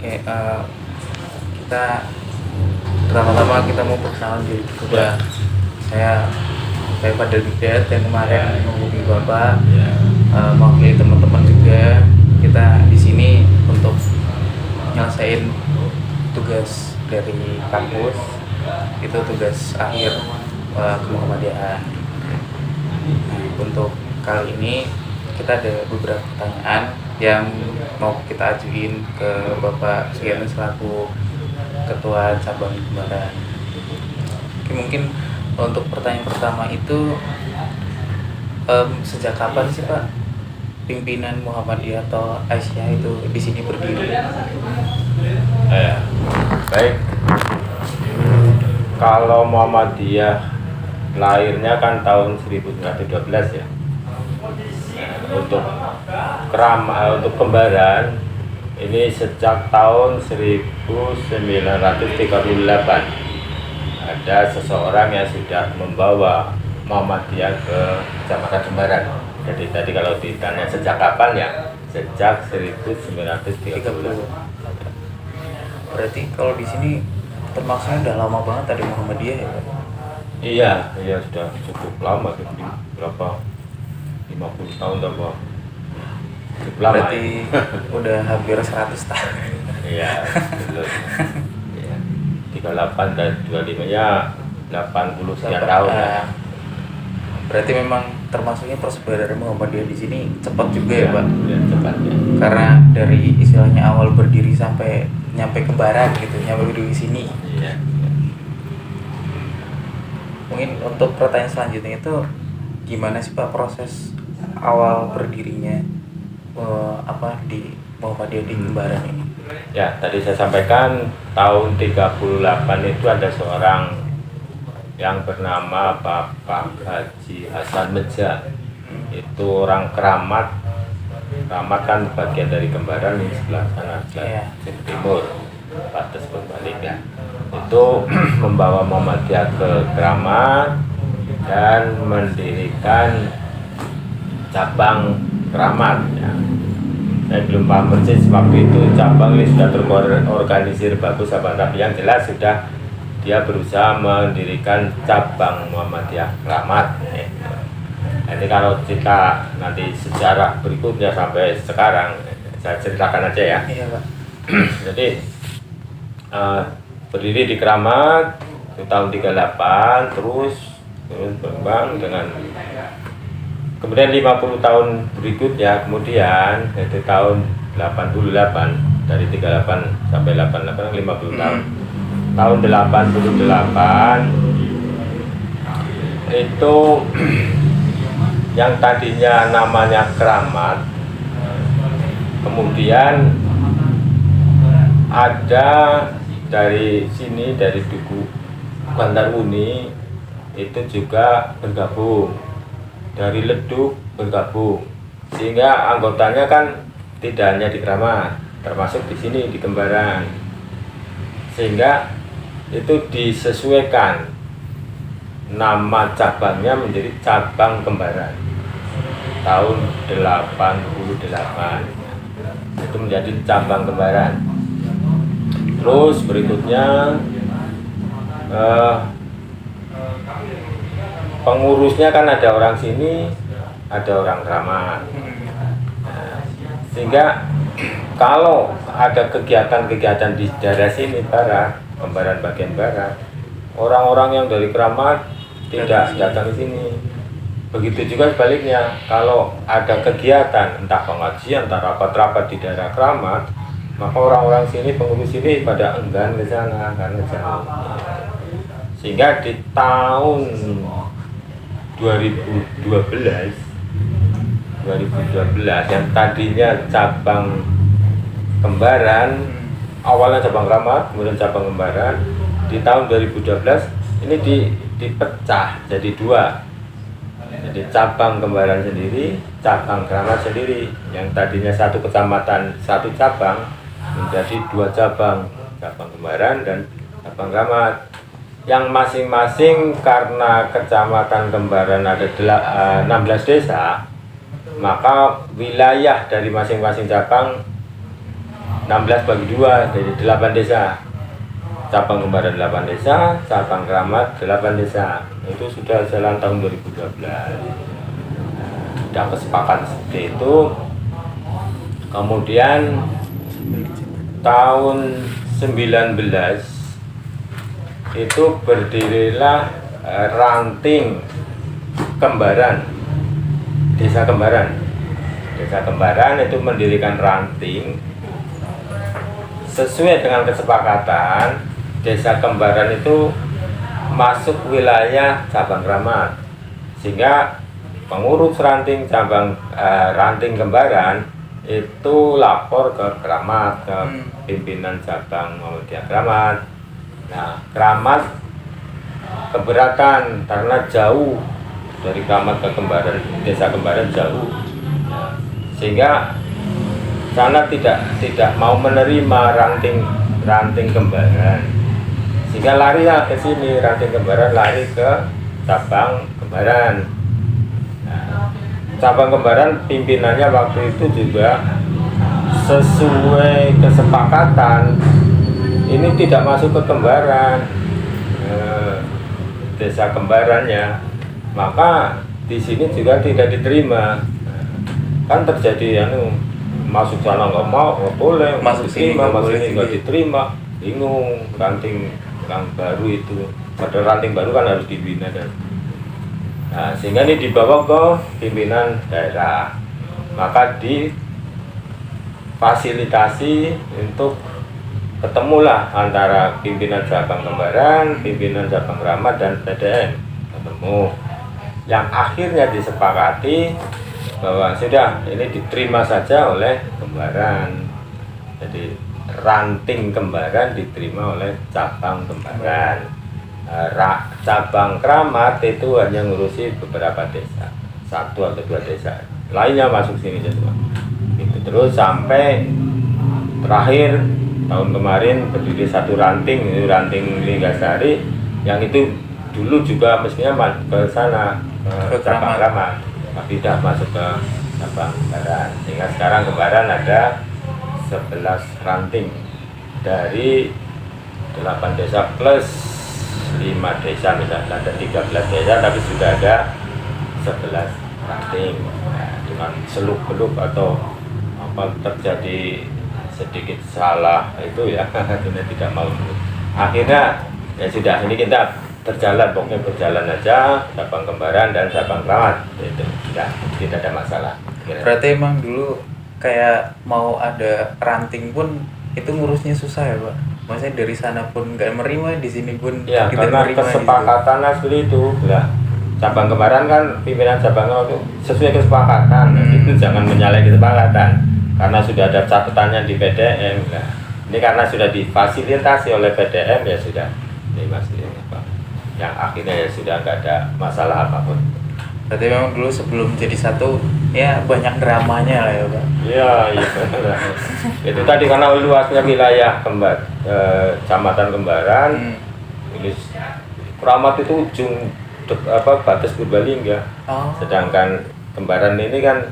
Oke, kita pertama-tama kita mau perkenalan diri dulu. Ya. Saya Fadel Hidayat yang kemarin menghubungi Bapak, Ya. mewakili teman-teman juga. Kita di sini untuk nyelesain tugas dari kampus, itu tugas akhir kemuhammadiyaan. Untuk kali ini kita ada beberapa pertanyaan yang mau kita ajuin ke Bapak Sugiyarno selaku Ketua Cabang Jembaran. Oke, mungkin untuk pertanyaan pertama itu, sejak kapan sih Pak pimpinan Muhammadiyah atau Aisyah itu di sini berdiri? Baik. Kalau Muhammadiyah lahirnya kan tahun 1912 ya. Untuk untuk kembaran ini sejak tahun 1938 ada seseorang yang sudah membawa Muhammadiyah ke Kecamatan Jembaran. Jadi tadi kalau ditanya sejak kapan ya, sejak 1930. Berarti kalau di sini termasuknya udah lama banget tadi Muhammadiyah ya Pak? Iya sudah cukup lama, berapa 50 tahun apa? Cukup lama. Berarti udah hampir 100 tahun. Iya, betul. Iya. 38 dan 25 ya 80 sekian tahun ya. Berarti memang termasuknya persebaran Muhammadiyah di sini cepat juga ya Pak? Iya, cepat ya. Karena dari istilahnya awal berdiri sampai nyampe kembaran gitu, nyampe berdiri di sini. Iya. Mungkin untuk pertanyaan selanjutnya itu gimana sih Pak proses awal berdirinya di Muhammadiyah di Kembaran ini? Ya, tadi saya sampaikan tahun 38 itu ada seorang yang bernama Bapak Haji Hasan Meja. Itu orang Keramat. Keramat kan bagian dari Kembaran di sebelah sana, sebelah timur, batas berbalik ya. Itu membawa Muhammadiyah ke Keramat dan mendirikan cabang Keramat ya. Saya belum paham persis waktu itu cabang ini sudah terorganisir bagus apa, tapi yang jelas sudah dia berusaha mendirikan cabang Muhammadiyah Keramat ya. Nanti kalau kita nanti sejarah berikutnya sampai sekarang saya ceritakan aja ya. Iya Pak. Jadi berdiri di Keramat itu tahun 38, terus berkembang dengan kemudian 50 tahun berikutnya, kemudian yaitu tahun 88, dari 38 sampai 88 50 tahun. Tahun 88 itu yang tadinya namanya Keramat, kemudian ada dari sini, dari Duku Bantarwuni itu juga bergabung, dari Leduk bergabung, sehingga anggotanya kan tidak hanya di Keramat, termasuk di sini di Kembaran, sehingga itu disesuaikan nama cabangnya menjadi cabang Kembaran tahun 88 itu menjadi cabang Kembaran. Terus berikutnya pengurusnya kan ada orang sini, ada orang Keramat. Nah, sehingga kalau ada kegiatan-kegiatan di daerah sini barat, Kembaran bagian barat, orang-orang yang dari Keramat tidak datang ke sini. Begitu juga sebaliknya, kalau ada kegiatan entah pengajian, entah rapat-rapat di daerah Keramat, maka orang-orang sini, pengurus sini pada enggan ke sana karena jauh. Sehingga di tahun 2012 yang tadinya cabang Kembaran, awalnya cabang Keramat, kemudian cabang Kembaran, di tahun 2012 ini dipecah jadi dua. Jadi cabang Kembaran sendiri, cabang Keramat sendiri. Yang tadinya satu kecamatan, satu cabang, menjadi dua cabang, cabang Kembaran dan cabang Keramat. Yang masing-masing karena kecamatan Kembaran ada 16 desa, maka wilayah dari masing-masing cabang 16 bagi 2 jadi 8 desa. Cabang Kembaran 8 desa, cabang Keramat 8 desa. Itu sudah jalan tahun 2012. Sudah kesepakatan seperti itu. Kemudian tahun 19 itu berdirilah ranting Kembaran, Desa Kembaran. Desa Kembaran itu mendirikan ranting sesuai dengan kesepakatan. Desa Kembaran itu masuk wilayah cabang Keramat, sehingga pengurus ranting cabang ranting Kembaran itu lapor ke Keramat, ke pimpinan cabang Muhammadiyah Keramat. Nah, Keramat keberatan karena jauh dari Keramat ke Kembaran, Desa Kembaran jauh, sehingga sana tidak mau menerima ranting Kembaran, sehingga lari ke sini, ranting Kembaran lari ke cabang Kembaran. Nah, cabang Kembaran pimpinannya waktu itu juga sesuai kesepakatan ini tidak masuk ke Kembaran, Desa Kembarannya, maka di sini juga tidak diterima. Kan terjadi masuk sana nggak mau, nggak boleh, masuk sini nggak diterima, bingung. Ranting yang baru itu, padahal ranting baru kan harus dibina dan sehingga ini dibawa ke pimpinan daerah, maka difasilitasi untuk ketemulah antara pimpinan cabang Kembaran, pimpinan cabang Keramat dan PDM ketemu, yang akhirnya disepakati bahwa sudah ini diterima saja oleh Kembaran. Jadi ranting Kembaran diterima oleh cabang Kembaran. Cabang Keramat itu hanya ngurusi beberapa desa, 1 atau 2 desa, lainnya masuk sini semua. Itu terus sampai terakhir tahun kemarin berdiri 1 ranting, itu ranting Linggasari, yang itu dulu juga mestinya ke sana, ke cabang Keramat, tapi tidak masuk ke cabang Kembaran, sehingga sekarang Kembaran ada 11 ranting dari 8 desa plus 5 desa, misalnya ada 13 desa tapi sudah ada 11 ranting. Nah, dengan seluk-beluk atau apa terjadi sedikit salah itu ya akhirnya tidak mau. Akhirnya ya sudah, ini kita berjalan, pokoknya berjalan aja, cabang Kembaran dan cabang Keramat itu sudah tidak ada masalah. Berarti emang dulu kayak mau ada ranting pun itu ngurusnya susah ya Pak? Maksudnya dari sana pun nggak menerima, di sini pun ya, kita karena menerima kesepakatan gitu. asli itu lah. Cabang Kembaran kan pimpinan cabang itu sesuai kesepakatan, itu jangan menyalahi kesepakatan karena sudah ada catatannya di PDM. Nah, ini karena sudah difasilitasi oleh PDM ya sudah ini masih yang akhirnya ya sudah nggak ada masalah apapun. Berarti memang dulu sebelum jadi satu ya banyak dramanya lah ya Pak. Iya benar. Itu tadi karena luasnya wilayah Kecamatan Kembaran, ini Keramat itu ujung batas Purbalingga. Sedangkan Kembaran ini kan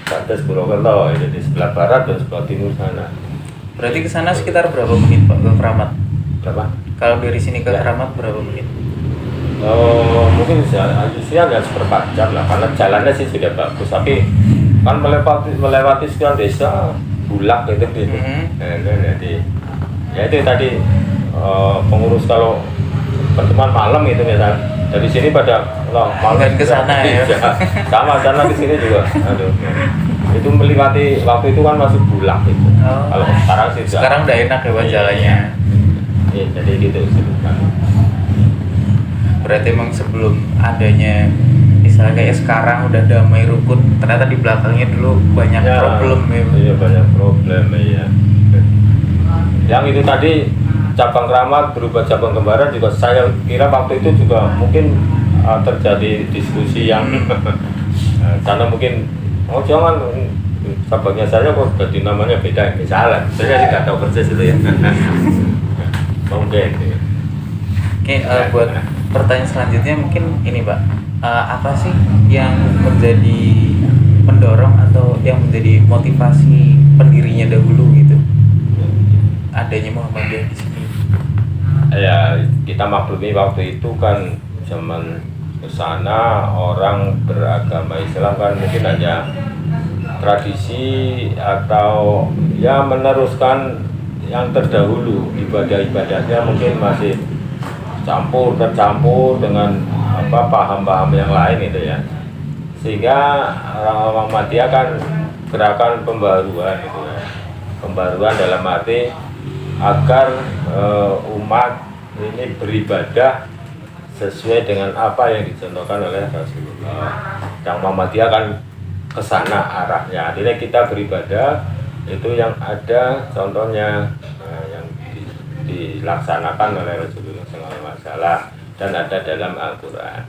batas Purwokerto, jadi sebelah barat dan sebelah timur sana. Berarti ke sana sekitar berapa menit Pak ke Keramat? Berapa? Kalau dari sini ke Keramat berapa menit? Mungkin usia nggak seperempat jam lah, karena jalannya sih sudah bagus, tapi kan melewati sekian desa bulak gitu. Jadi ya itu tadi pengurus kalau pertemuan malam gitu misalnya dari sini pada malam ke sana ya. Sama sana ke sini juga. Aduh. Itu melewati waktu itu kan masih bulak gitu. Kalau sekarang sih sekarang udah enak ya Pak jalannya. Iya, jadi gitu sih. Berarti emang sebelum adanya misalnya kayak sekarang udah damai rukun, ternyata di belakangnya dulu banyak problem ya. Iya, banyak problem ya. Yang itu tadi cabang Keramat berubah cabang Kembaran juga saya kira waktu itu juga mungkin terjadi diskusi yang karena mungkin jangan cabangnya saya kok jadi namanya beda misalnya. Saya tidak tahu persis itu ya. Mungkin. Oke, buat pertanyaan selanjutnya mungkin ini Pak, apa sih yang menjadi pendorong atau yang menjadi motivasi pendirinya dahulu gitu? adanya Muhammadiyah di sini? Ya, kita maklumi waktu itu kan zaman kesana orang beragama Islam kan mungkin hanya tradisi atau ya meneruskan yang terdahulu, ibadah-ibadahnya mungkin masih tercampur dengan paham-paham yang lain itu ya, sehingga orang Muhammadiyah kan gerakan pembaruan gitu ya, pembaruan dalam arti agar umat ini beribadah sesuai dengan apa yang dicontohkan oleh Rasulullah. Yang Muhammadiyah kan kesana arahnya, artinya kita beribadah itu yang ada contohnya, yang dilaksanakan oleh Rasulullah SAW dan ada dalam Al-Quran,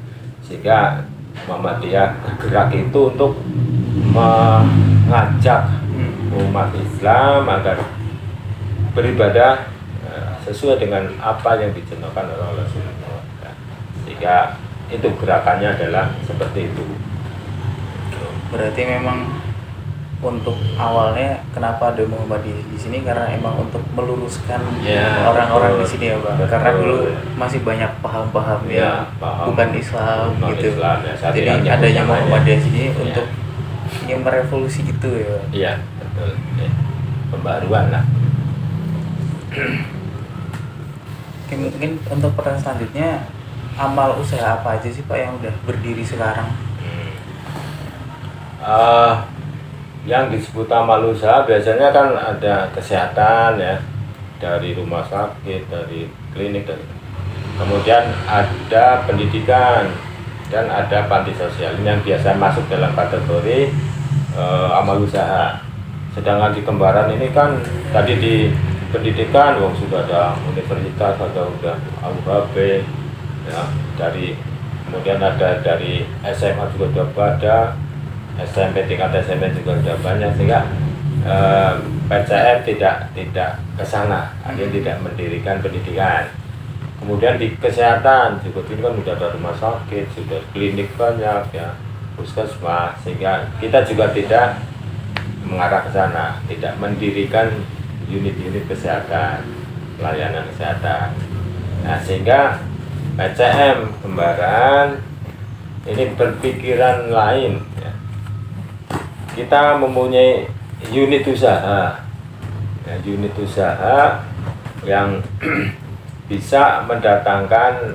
sehingga Muhammadiyah bergerak itu untuk mengajak umat Islam agar beribadah sesuai dengan apa yang dicontohkan oleh Rasulullah, sehingga itu gerakannya adalah seperti itu. Berarti memang untuk awalnya kenapa ada Muhammadiyah di sini karena emang untuk meluruskan Ya, orang-orang betul. di sini ya Bang. Betul. Karena dulu masih banyak paham-paham Ya, yang paham. bukan Islam Non gitu. Islam, ya. Saat Jadi ini adanya namanya. Muhammadiyah di sini Ya. untuk yang merevolusi gitu ya. Bang. Iya, betul. Ya. Pembaruan lah. Oke, mungkin untuk pertanyaan selanjutnya, amal usaha apa aja sih Pak yang udah berdiri sekarang? Yang disebut amal usaha biasanya kan ada kesehatan ya, dari rumah sakit, dari klinik, kemudian ada pendidikan dan ada panti sosial. Ini yang biasa masuk dalam kategori amal usaha. Sedangkan di Kembaran ini kan tadi di pendidikan, sudah ada universitas, ada udah UHB ya, kemudian ada dari SMA juga sudah ada, SMP tingkat SMP juga sudah banyak, sehingga PCM tidak ke sana, artinya tidak mendirikan pendidikan. Kemudian di kesehatan juga ini kan sudah ada rumah sakit, sudah klinik banyak ya, puskesmas, sehingga kita juga tidak mengarah ke sana, tidak mendirikan unit-unit kesehatan, pelayanan kesehatan. Nah, sehingga PCM Kembaran ini berpikiran lain ya. Kita mempunyai unit usaha ya, unit usaha yang bisa mendatangkan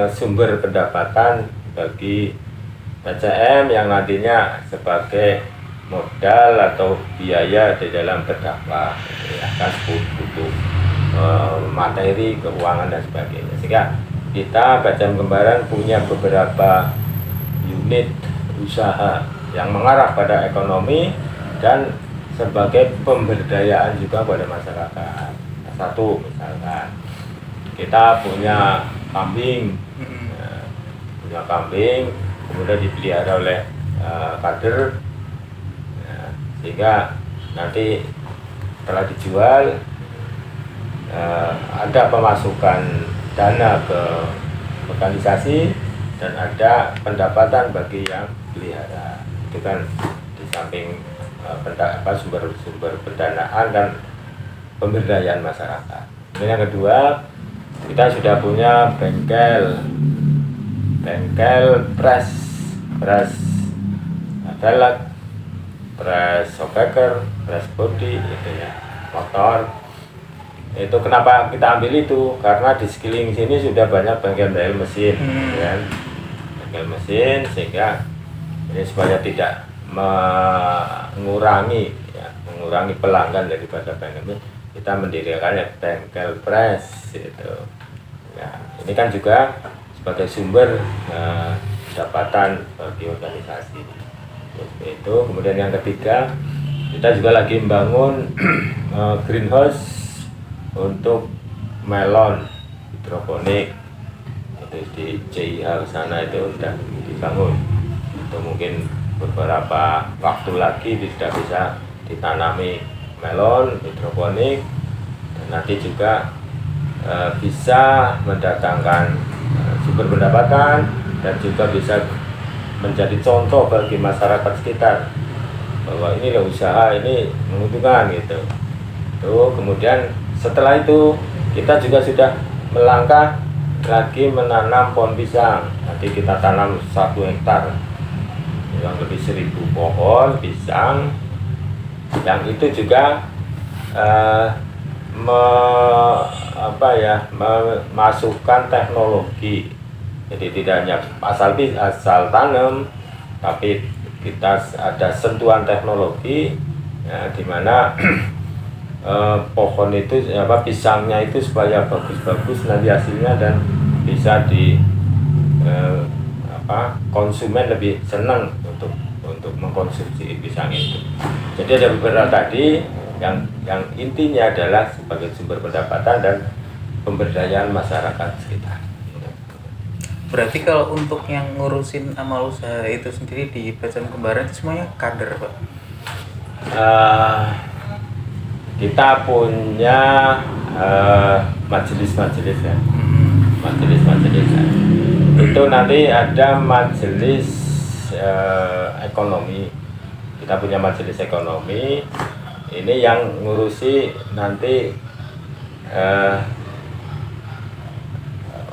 sumber pendapatan bagi PCM yang nantinya sebagai modal atau biaya di dalam berdakwah ya, kan butuh materi, keuangan dan sebagainya, sehingga kita PCM Kembaran punya beberapa unit usaha yang mengarah pada ekonomi dan sebagai pemberdayaan juga pada masyarakat. Satu misalkan kita punya kambing, kemudian dipelihara oleh kader, sehingga nanti setelah dijual ada pemasukan dana ke organisasi dan ada pendapatan bagi yang pelihara. Itu kan di samping sumber pendanaan dan pemberdayaan masyarakat. Dan yang kedua, kita sudah punya bengkel press velg, press shockbreaker, press body gitu ya, motor. Itu kenapa kita ambil itu? Karena di sekeliling sini sudah banyak bengkel mesin, kan? Bengkel mesin, sehingga ini supaya tidak mengurangi pelanggan daripada bengkel mesin, kita mendirikannya bengkel press itu. Ya, ini kan juga sebagai sumber pendapatan bagi organisasi. Itu. Kemudian yang ketiga, kita juga lagi membangun greenhouse untuk melon hidroponik. Itu di CIH sana itu sudah dibangun. Itu mungkin beberapa waktu lagi sudah bisa ditanami melon hidroponik, dan nanti juga bisa mendatangkan sumber pendapatan dan juga bisa menjadi contoh bagi masyarakat sekitar bahwa ini usaha ini menguntungkan gitu. Tuh, kemudian setelah itu kita juga sudah melangkah lagi menanam pohon pisang. Nanti kita tanam 1 hektar yang lebih 1.000 pohon pisang, yang itu juga memasukkan teknologi. Jadi tidak hanya asal tanam, tapi kita ada sentuhan teknologi ya, di mana pohon itu pisangnya itu supaya bagus-bagus nanti hasilnya dan bisa di konsumen lebih senang untuk mengkonsumsi pisang itu. Jadi ada beberapa tadi yang intinya adalah sebagai sumber pendapatan dan pemberdayaan masyarakat sekitar. Berarti kalau untuk yang ngurusin amal usaha itu sendiri di Pesan Kembaran itu semuanya kader, Pak? Kita punya majelis-majelis ya. Majelis-majelis ya. Itu nanti ada majelis ekonomi. Kita punya majelis ekonomi. Ini yang ngurusi nanti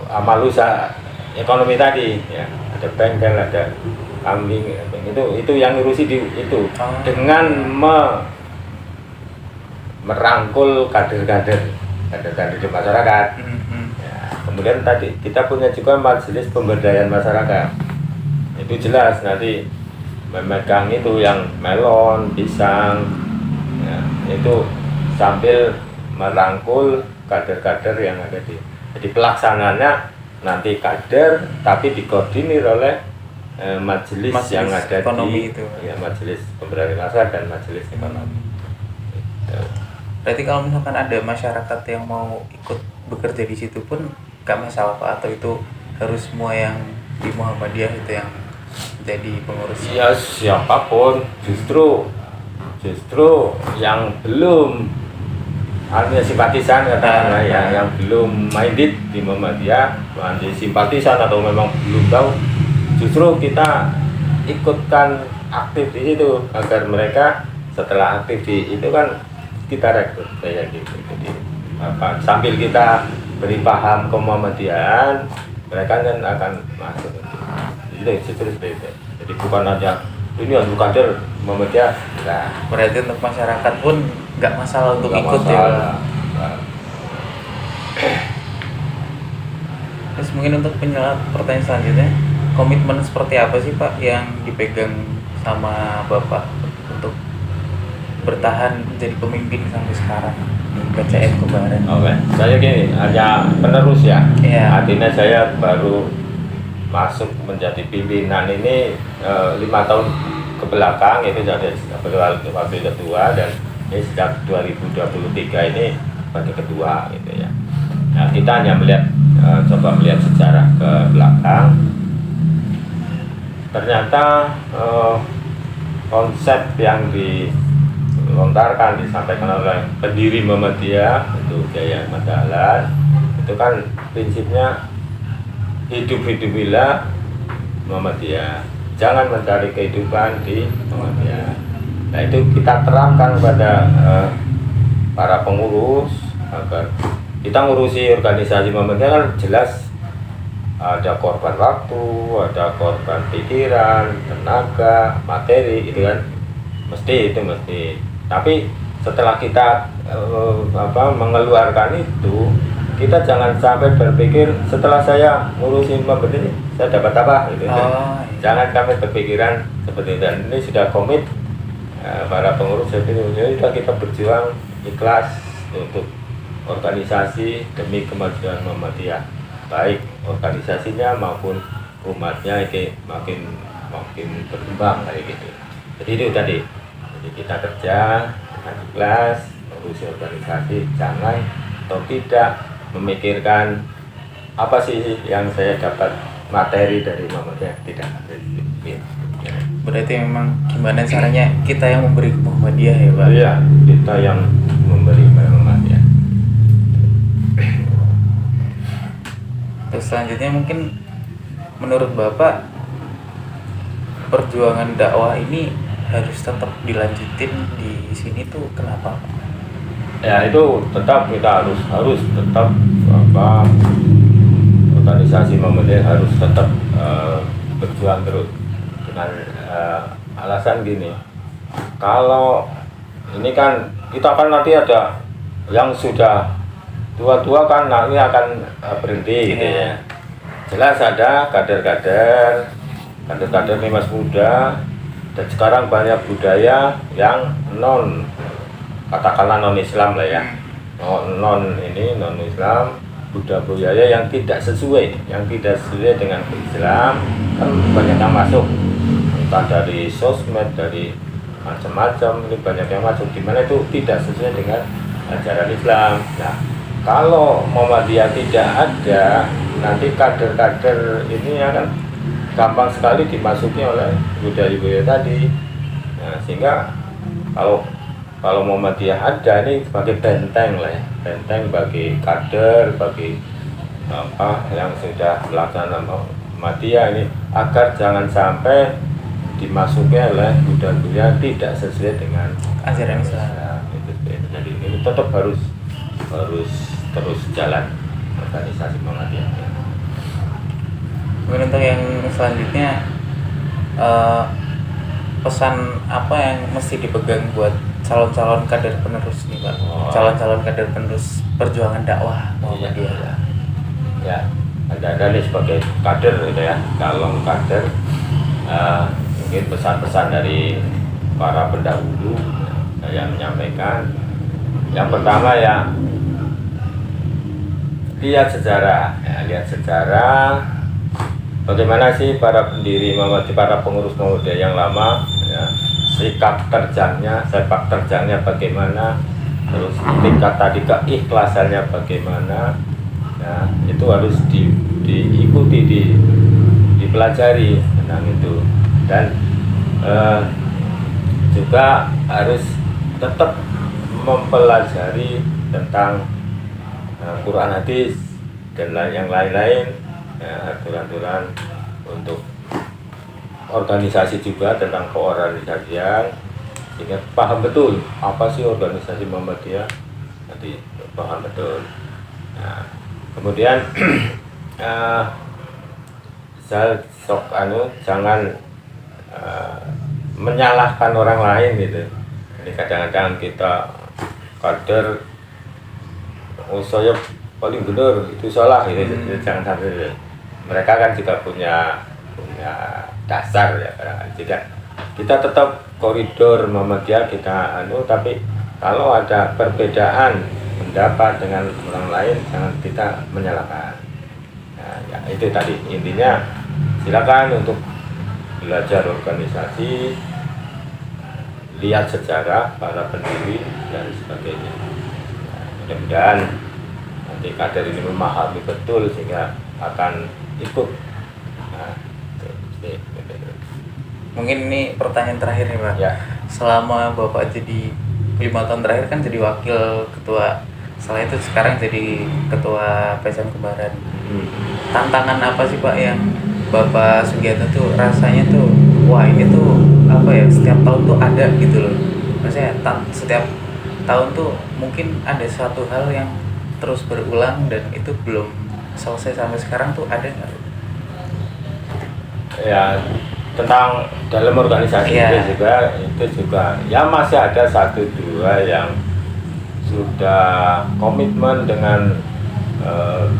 amal usaha ekonomi tadi ya. Ada bengkel, ada kambing, itu yang ngurusi itu dengan merangkul kader-kader di masyarakat. Ya, kemudian tadi kita punya juga majelis pemberdayaan masyarakat. Itu jelas nanti memegang itu yang melon, pisang, ya, itu sambil merangkul kader-kader yang ada di. Jadi pelaksananya nanti kader, tapi dikoordinir oleh majelis yang ada ekonomi di itu. Ya, majelis pemberdayaan masyarakat dan majelis ekonomi. Berarti kalau misalkan ada masyarakat yang mau ikut bekerja di situ pun gak masalah, Pak? Atau itu harus semua yang di Muhammadiyah itu yang jadi pengurus? Ya siapapun, justru yang belum artinya simpatisan katakanlah ya, yang belum minded di Muhammadiyah, nanti simpatisan atau memang belum tahu, justru kita ikutkan aktif di situ agar mereka setelah aktif di itu kan kita rekrut kayak gitu. Jadi sambil kita beri paham ke Muhammadiyahan, mereka kan akan masuk. Jadi seperti itu. Jadi bukan hanya ini yang kader Muhammadiyah. Nah, berarti untuk masyarakat pun nggak masalah untuk ikut masalah. Ya. Terus mungkin untuk pertanyaan selanjutnya, komitmen seperti apa sih Pak yang dipegang sama Bapak untuk bertahan menjadi pemimpin sampai sekarang di PCM Kembaran? Oke, saya gini, hanya penerus ya. Iya. Artinya saya baru masuk menjadi pimpinan ini 5 tahun ke belakang, itu jadi wakil ketua, dan ini sejak 2023 ini sebagai ketua gitu ya. Nah, kita hanya coba melihat sejarah ke belakang. Ternyata konsep yang dilontarkan, disampaikan oleh pendiri Muhammadiyah itu Kiai Ahmad Dahlan, itu kan prinsipnya hidup-hidupilah Muhammadiyah, jangan mencari kehidupan di Muhammadiyah. Nah, itu kita terangkan kepada para pengurus agar kita ngurusi organisasi Muhammadiyah kan jelas ada korban waktu, ada korban pikiran, tenaga, materi, itu kan mesti. Tapi setelah kita mengeluarkan itu, kita jangan sampai berpikir setelah saya ngurusin Muhammadiyah saya dapat apa gitu. Jangan kami berpikiran seperti itu. Dan ini sudah komit para pengurus itu, sudah kita berjuang ikhlas untuk organisasi demi kemajuan Muhammadiyah, baik organisasinya maupun umatnya itu makin berkembang kayak gitu. Jadi itu tadi, jadi kita kerja dengan ikhlas mengurusi organisasi, jangan atau tidak memikirkan apa sih yang saya dapat materi dari Muhammadiyah, tidak. Berarti memang gimana caranya kita yang memberi ke Muhammadiyah ya Pak? Iya, kita yang memberi ke Muhammadiyah. Terus selanjutnya mungkin menurut Bapak perjuangan dakwah ini harus tetap dilanjutin di sini tuh kenapa Pak? Ya itu tetap kita harus tetap apa, organisasi Muhammadiyah harus tetap berjuang terus dengan alasan gini, kalau ini kan kita kan nanti ada yang sudah tua-tua kan nanti akan berhenti gitu ya. Jelas ada kader-kader nih mas muda, dan sekarang banyak budaya yang katakanlah non Islam lah ya, non Islam, budaya yang tidak sesuai dengan Islam kan banyak yang masuk, entah dari sosmed, dari macam-macam, ini banyak yang masuk di mana itu tidak sesuai dengan ajaran Islam. Nah, kalau Muhammadiyah tidak ada, nanti kader-kader ini akan gampang sekali dimasuki oleh budaya-budaya tadi. Nah, sehingga kalau Muhammadiyah ada, ini sebagai benteng lah ya, benteng bagi kader, bagi apa yang sudah melaksanakan Muhammadiyah ini, agar jangan sampai dimasuki oleh budaya tidak sesuai dengan ajaran Islam. Jadi ini tetap harus terus jalan organisasi Muhammadiyah. Kemudian untuk yang selanjutnya, pesan apa yang mesti dipegang buat calon-calon kader penerus nih Pak? Calon-calon kader penerus perjuangan dakwah Muhammadiyah. Ya, Anda nih sebagai kader gitu ya, calon kader, mungkin pesan-pesan dari para pendahulu saya menyampaikan. Yang pertama ya, lihat sejarah, bagaimana sih para pendiri Muhammadiyah, para pengurus Muhammadiyah yang lama ya, sepak terjangnya bagaimana, terus tingkat tadi keikhlasannya bagaimana, ya itu harus diikuti, dipelajari tentang itu. Dan juga harus tetap mempelajari tentang Quran, hadis dan yang lain-lain, ya, aturan-aturan untuk organisasi juga, tentang keorganisasian, sehingga paham betul apa sih organisasi Muhammadiyah, nanti paham betul. Nah, kemudian jangan menyalahkan orang lain gitu. Jadi kadang-kadang kita kader, oh saya paling benar, itu salah gitu. Jangan sampai. Mereka kan juga punya dasar ya, tidak, kita tetap koridor Muhammadiyah kita tapi kalau ada perbedaan pendapat dengan orang lain jangan kita menyalahkan. Nah, ya, itu tadi intinya. Silakan untuk belajar organisasi, lihat sejarah para pendiri dan sebagainya. Nah, mudah-mudahan nanti kader ini memahami betul sehingga akan ikut. Nah, mungkin ini pertanyaan terakhir nih Pak. Ya. Selama Bapak jadi 5 tahun terakhir kan jadi wakil ketua, setelah itu sekarang jadi ketua PSM Kembaran. Tantangan apa sih Pak yang Bapak Sugianto tuh rasanya tuh, wah ini tuh apa ya, setiap tahun tuh ada gitu loh. Maksudnya setiap tahun tuh mungkin ada suatu hal yang terus berulang dan itu belum selesai sampai sekarang tuh, ada nggak? Ya, tentang dalam organisasi itu juga ya masih ada 1-2 yang sudah komitmen dengan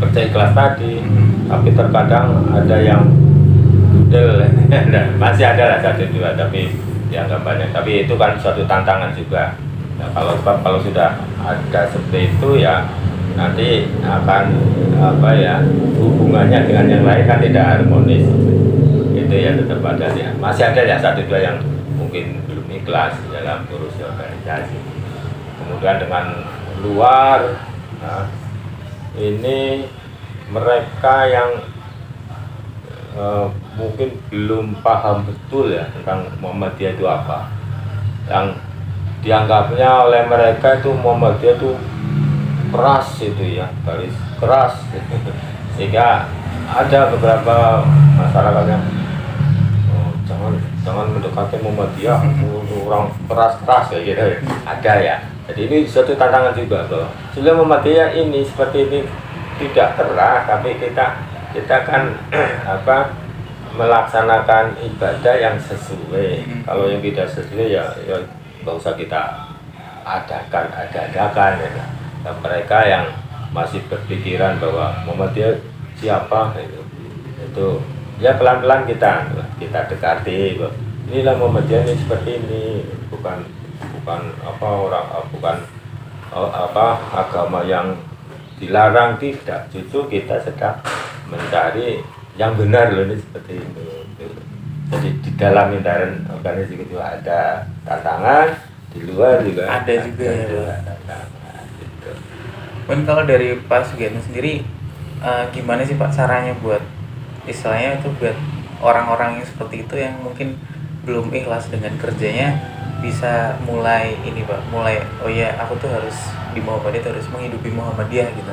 kerja ikhlas tadi, tapi terkadang ada yang budel. Masih ada lah 1-2, tapi ya nggak banyak. Tapi itu kan suatu tantangan juga. Nah, kalau sudah ada seperti itu ya nanti akan hubungannya dengan yang lain kan tidak harmonis. Itu ya tetap ada ya. Masih ada ya 1-2 yang mungkin belum ikhlas dalam urus organisasi. Kemudian dengan luar, nah, ini mereka yang mungkin belum paham betul ya tentang Muhammadiyah itu apa, yang dianggapnya oleh mereka itu Muhammadiyah itu keras itu ya, garis keras sehingga ada beberapa masyarakat yang jangan mendekati Muhammadiyah, orang keras kayak gitu, ada ya. Jadi ini suatu tantangan juga loh. Sebelum Muhammadiyah ini seperti ini tidak terah, tapi kita kan apa melaksanakan ibadah yang sesuai. Kalau yang tidak sesuai ya nggak usah kita adakan ya. Dan mereka yang masih berpikiran bahwa Muhammadiyah siapa itu ya pelan-pelan kita dekati. Inilah Muhammadiyah ini seperti ini, bukan agama yang dilarang, tidak, justru kita sedang mencari yang benar loh, ini seperti itu. Jadi di dalam lingkaran organisasi itu ada tantangan, di luar juga ada juga ya. tantangan gitu. Dan kalau dari Pak Sugiyarno sendiri gimana sih Pak caranya buat istilahnya itu buat orang-orang yang seperti itu yang mungkin belum ikhlas dengan kerjanya bisa mulai ini Pak, oh ya aku tuh harus di Muhammadiyah, harus menghidupi Muhammadiyah gitu.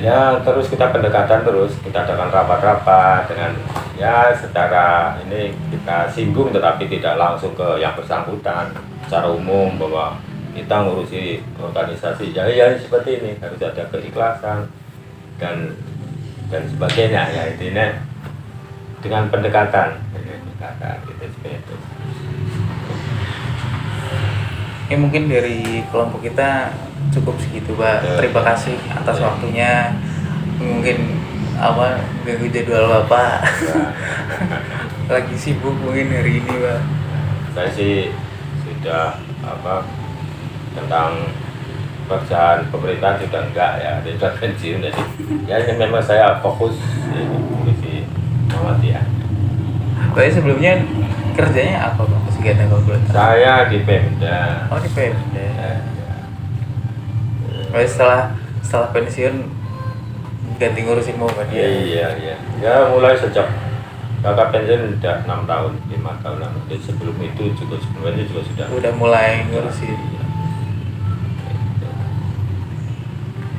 Ya terus kita pendekatan, terus kita adakan rapat-rapat dengan ya secara ini kita singgung, tetapi tidak langsung ke yang bersangkutan secara umum bahwa kita ngurusi organisasi ya seperti ini harus ada keikhlasan dan sebagainya ya, intinya dengan pendekatan gitu seperti itu. Ya mungkin dari kelompok kita cukup segitu Pak. Terima kasih atas waktunya. Mungkin ganggu jadwal Bapak. Lagi sibuk mungkin hari ini Pak. Saya sih sudah tentang pekerjaan pemerintah sudah enggak ya, sudah pensiun, jadi ya ini memang saya fokus di Muhammadiyah. Baik, sebelumnya kerjanya apa Pak Sugiyarno kalau boleh tahu? Saya di Pemda. Oh di Pemda. Baik, setelah pensiun ganti ngurusin Muhammadiyah. Iya. Ya mulai sejak kakak pensiun udah 6 tahun, 5 tahun lalu. Jadi sebelum itu juga udah mulai ngurusin.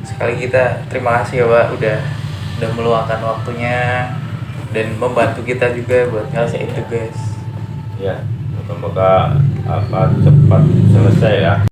Sekali kita terima kasih ya Pak udah meluangkan waktunya dan membantu kita juga buat nyelesain tugas. Ya, semoga cepat selesai ya.